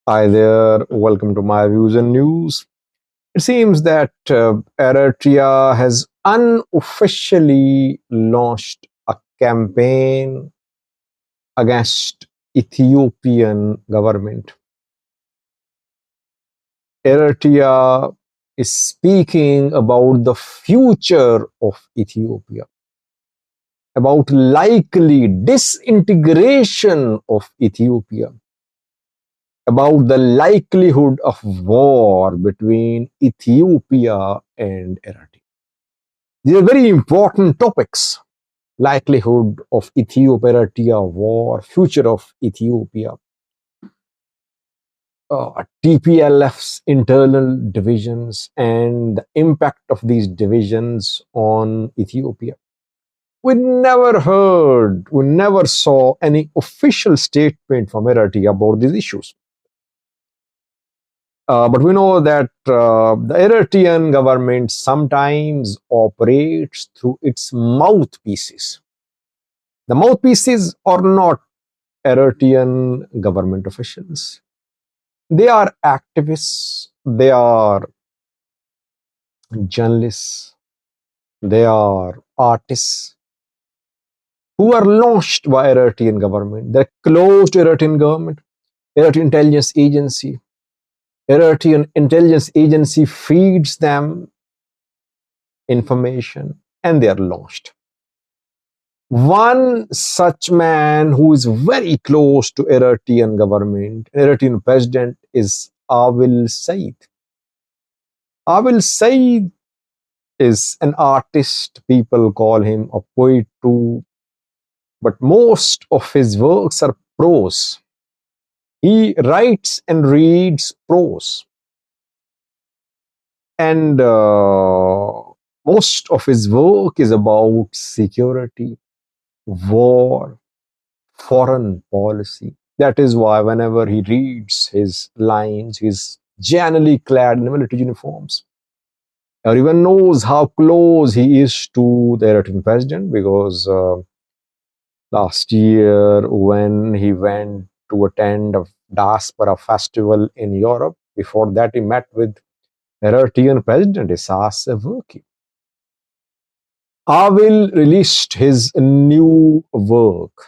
Hi there, welcome to my views and news. It seems that Eritrea has unofficially launched a campaign against Ethiopian government. Eritrea is speaking about the future of Ethiopia, about likely disintegration of Ethiopia, about the likelihood of war between Ethiopia and Eritrea. These are very important topics. Likelihood of Ethiopia-Eritrea war, future of Ethiopia, TPLF's internal divisions, and the impact of these divisions on Ethiopia. We never saw any official statement from Eritrea about these issues. But we know that the Eritrean government sometimes operates through its mouthpieces. The mouthpieces are not Eritrean government officials. They are activists, they are journalists, they are artists who are launched by Eritrean government. They're close to Eritrean government, Eritrean intelligence agency. Eritrean intelligence agency feeds them information and they are launched. One such man who is very close to Eritrean government, Eritrean president, is Awil Said. Awil Said is an artist. People call him a poet too, but most of his works are prose. He writes and reads prose. And most of his work is about security, war, foreign policy. That is why whenever he reads his lines, he's generally clad in military uniforms. Everyone knows how close he is to the Eritrean president because last year when he went to attend a diaspora festival in Europe, before that he met with Eritrean president Isaias Afwerki. Awil released his new work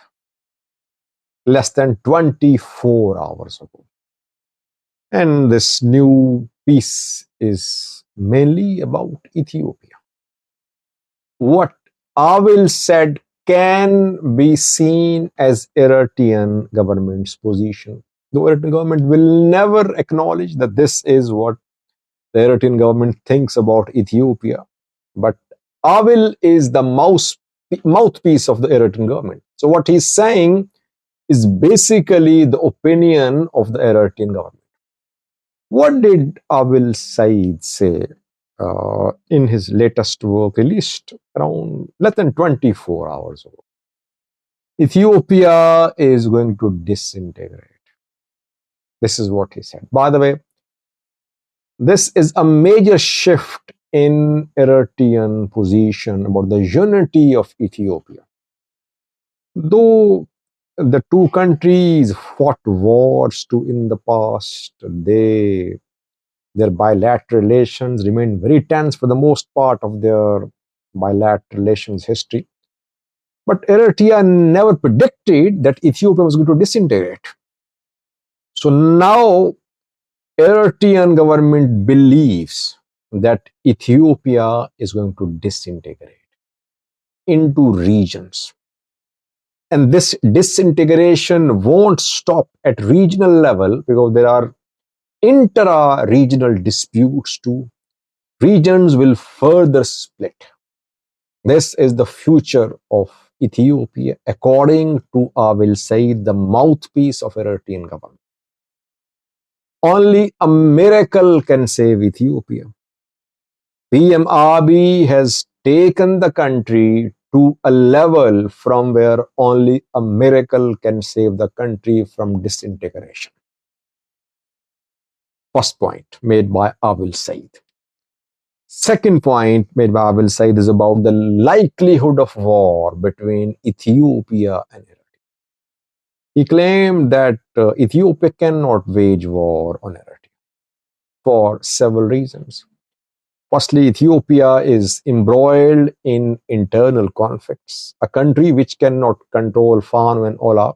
less than 24 hours ago. And this new piece is mainly about Ethiopia. What Awil said can be seen as Eritrean government's position. The Eritrean government will never acknowledge that this is what the Eritrean government thinks about Ethiopia. But Awil is the mouthpiece of the Eritrean government. So what he's saying is basically the opinion of the Eritrean government. What did Awil Said say in his latest work released around less than 24 hours ago? Ethiopia is going to disintegrate. This is what he said. By the way, this is a major shift in Eritrean position about the unity of Ethiopia. Though the two countries fought wars too in the past, their bilateral relations remained very tense for the most part of their bilateral relations history. But Eritrea never predicted that Ethiopia was going to disintegrate. So now Eritrean government believes that Ethiopia is going to disintegrate into regions. And this disintegration won't stop at regional level because there are intra-regional disputes too. Regions will further split. This is the future of Ethiopia, according to Awil Said, the mouthpiece of Eritrean government. Only a miracle can save Ethiopia. PM Abiy has taken the country to a level from where only a miracle can save the country from disintegration. First point made by Awil Said. Second point made by Awil Said is about the likelihood of war between Ethiopia and Eritrea. He claimed that Ethiopia cannot wage war on Eritrea for several reasons. Firstly, Ethiopia is embroiled in internal conflicts. A country which cannot control Fano and Ola,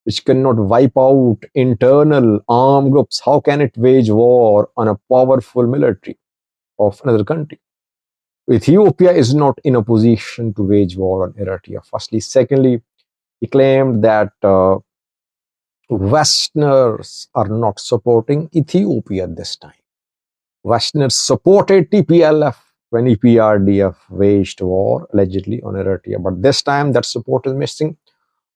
which cannot wipe out internal armed groups, how can it wage war on a powerful military of another country? Ethiopia is not in a position to wage war on Eritrea. Firstly. Secondly, he claimed that Westerners are not supporting Ethiopia this time. Westerners supported TPLF when EPRDF waged war allegedly on Eritrea, but this time that support is missing.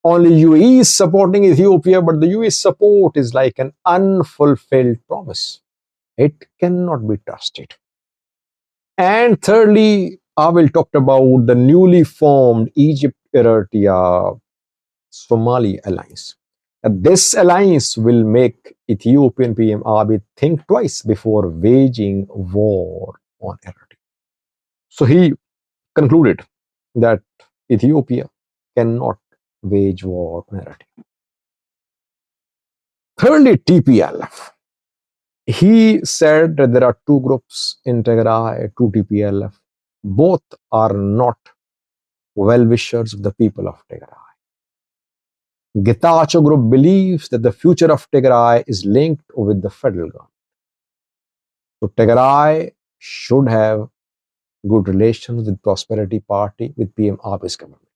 Only UAE is supporting Ethiopia, but the UAE support is like an unfulfilled promise. It cannot be trusted. And thirdly, I will talk about the newly formed Egypt-Eritrea Somali alliance. This alliance will make Ethiopian PM Abiy think twice before waging war on Eritrea. So he concluded that Ethiopia cannot wage war on Eritrea. Thirdly, TPLF. He said that there are two groups in Tigray, two TPLF. Both are not well-wishers of the people of Tigray. Getachew group believes that the future of Tigray is linked with the federal government. So Tigray should have good relations with Prosperity Party, with PM Abiy's government.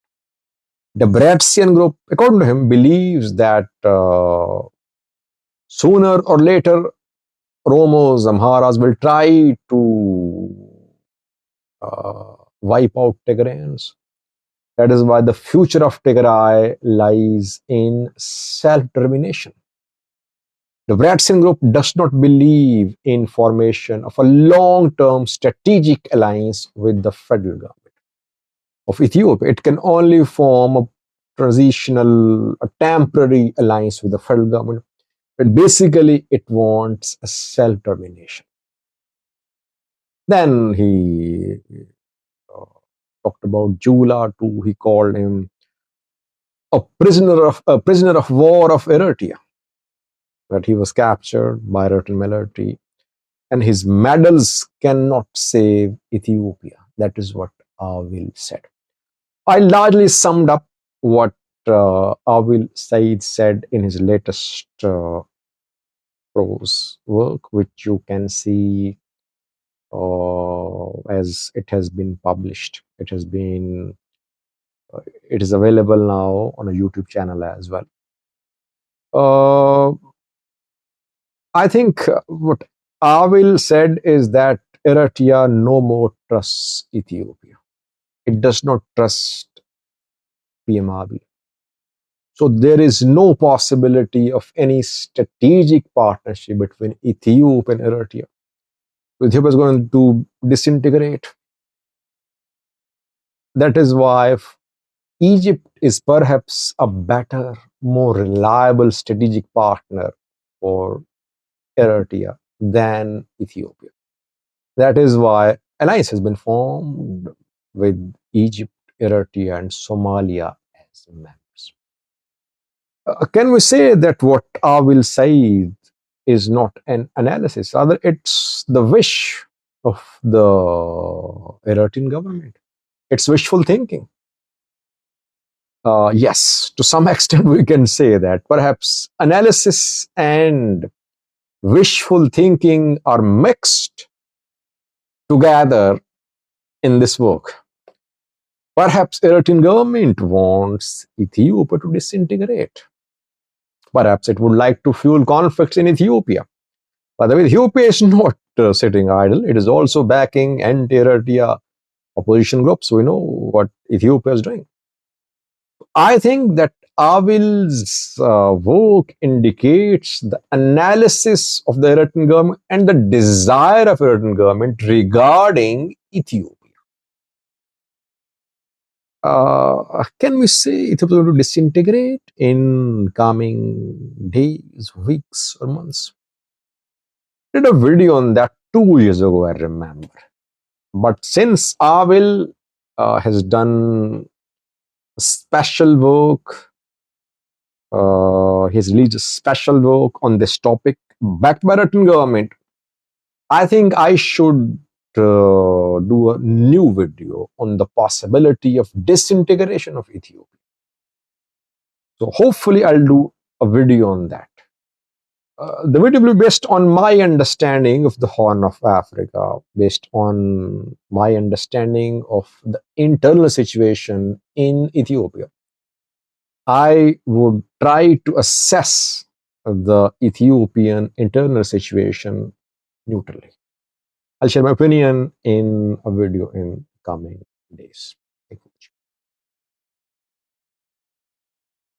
The Debretsian group, according to him, believes that sooner or later, Oromos, Amharas will try to wipe out Tigrayans. That is why the future of Tigray lies in self-determination. The Debretsian group does not believe in formation of a long-term strategic alliance with the federal government of Ethiopia. It can only form a transitional, a temporary alliance with the federal government. But basically, it wants a self-determination. Then he talked about Jula too. He called him a prisoner of war of Eritrea. That he was captured by Eritrean military, and his medals cannot save Ethiopia. That is what Awil said. I largely summed up what Awil Said said in his latest prose work, which you can see as it has been published. It is available now on a YouTube channel as well. I think what Awil said is that Eritrea no more trusts Ethiopia. It does not trust PM Abiy. So there is no possibility of any strategic partnership between Ethiopia and Eritrea. Ethiopia is going to disintegrate. That is why Egypt is perhaps a better, more reliable strategic partner for Eritrea than Ethiopia. That is why alliance has been formed with Egypt, Eritrea, and Somalia as members. Can we say that what Awil Said is not an analysis? Rather, it's the wish of the Eritrean government. It's wishful thinking. Yes, to some extent we can say that. Perhaps analysis and wishful thinking are mixed together in this work. Perhaps Eritrean government wants Ethiopia to disintegrate. Perhaps it would like to fuel conflicts in Ethiopia. By the way, Ethiopia is not sitting idle. It is also backing anti-Eritrea opposition groups. We know what Ethiopia is doing. I think that Awil's work indicates the analysis of the Eritrean government and the desire of Eritrean government regarding Ethiopia. Can we say Ethiopia is going to disintegrate in coming days, weeks, or months? I did a video on that 2 years ago, I remember. But since Awil has done special work He's released a special work on this topic, backed by Russian government. I think I should do a new video on the possibility of disintegration of Ethiopia. So hopefully I'll do a video on that. The video will be based on my understanding of the Horn of Africa, based on my understanding of the internal situation in Ethiopia. I would try to assess the Ethiopian internal situation neutrally. I'll share my opinion in a video in coming days.